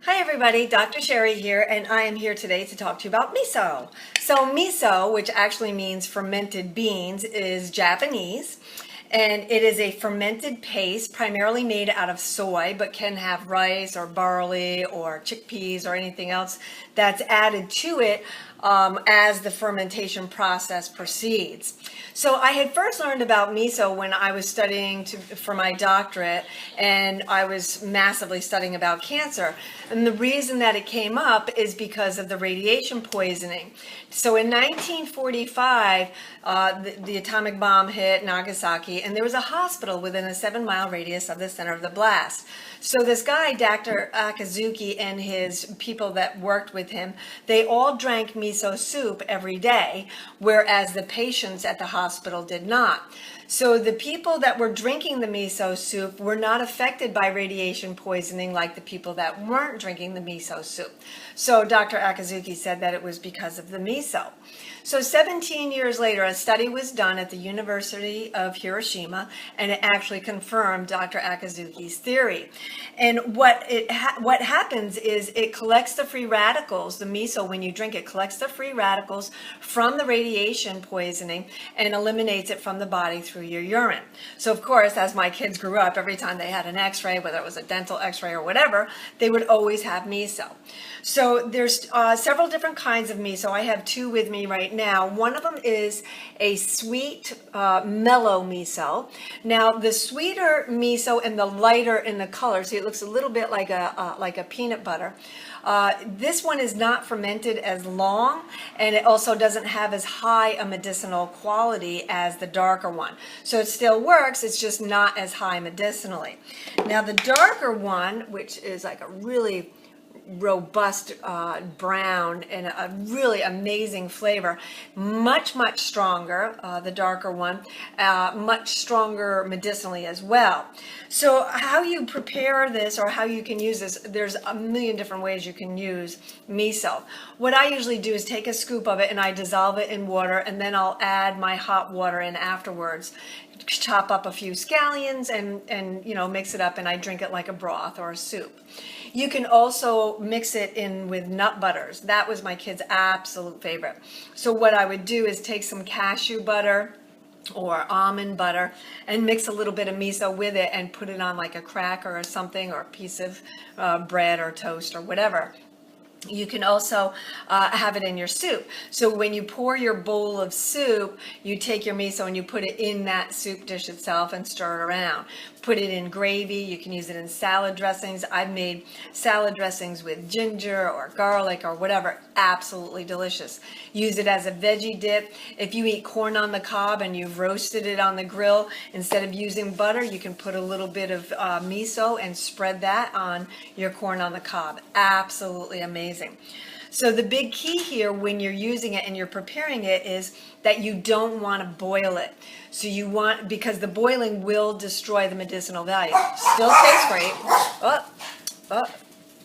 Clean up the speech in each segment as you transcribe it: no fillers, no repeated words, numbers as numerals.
Hi everybody, Dr. Sharrie here, and I am here today to talk to you about miso. So miso, which actually means fermented beans, is Japanese, and it is a fermented paste primarily made out of soy, but can have rice or barley or chickpeas or anything else that's added to it as the fermentation process proceeds. So I had first learned about miso when I was studying for my doctorate, and I was massively studying about cancer. And the reason that it came up is because of the radiation poisoning. So in 1945, the atomic bomb hit Nagasaki, and there was a hospital within a 7-mile radius of the center of the blast. So this guy, Dr. Akazuki, and his people that worked with him, they all drank miso soup every day, whereas the patients at the hospital did not. So the people that were drinking the miso soup were not affected by radiation poisoning like the people that weren't drinking the miso soup. So Dr. Akazuki said that it was because of the miso. So 17 years later, a study was done at the University of Hiroshima, and it actually confirmed Dr. Akazuki's theory. And what happens is it collects the free radicals, the miso, when you drink it, collects the free radicals from the radiation poisoning and eliminates it from the body through your urine. So of course, as my kids grew up, every time they had an x-ray, whether it was a dental x-ray or whatever, they would always have miso. So there's several different kinds of miso. I have two with me right now. One of them is a sweet, mellow miso. Now the sweeter miso and the lighter in the color, see it looks a little bit like a peanut butter. This one is not fermented as long, and it also doesn't have as high a medicinal quality as the darker one. So it still works, it's just not as high medicinally. Now the darker one, which is like a really robust brown and a really amazing flavor, much stronger, the darker one, much stronger medicinally as well. So how you prepare this or how you can use this, there's a million different ways you can use miso. What I usually do is take a scoop of it and I dissolve it in water, and then I'll add my hot water in afterwards, chop up a few scallions and mix it up, and I drink it like a broth or a soup. You can also mix it in with nut butters. That was my kids' absolute favorite. So what I would do is take some cashew butter or almond butter and mix a little bit of miso with it and put it on like a cracker or something, or a piece of bread or toast or whatever. You can also have it in your soup. So when you pour your bowl of soup, you take your miso and you put it in that soup dish itself and stir it around. Put it in gravy. You can use it in salad dressings. I've made salad dressings with ginger or garlic or whatever. Absolutely delicious. Use it as a veggie dip. If you eat corn on the cob and you've roasted it on the grill, instead of using butter, you can put a little bit of miso and spread that on your corn on the cob. Absolutely amazing. So the big key here when you're using it and you're preparing it is that you don't want to boil it. So you want, because the boiling will destroy the medicinal value. Still tastes great.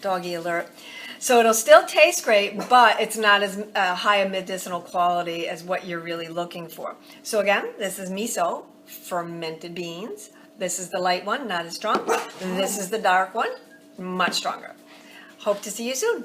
Doggy alert. So it'll still taste great, but it's not as high a medicinal quality as what you're really looking for. So again, this is miso, fermented beans. This is the light one, not as strong. This is the dark one, much stronger. Hope to see you soon.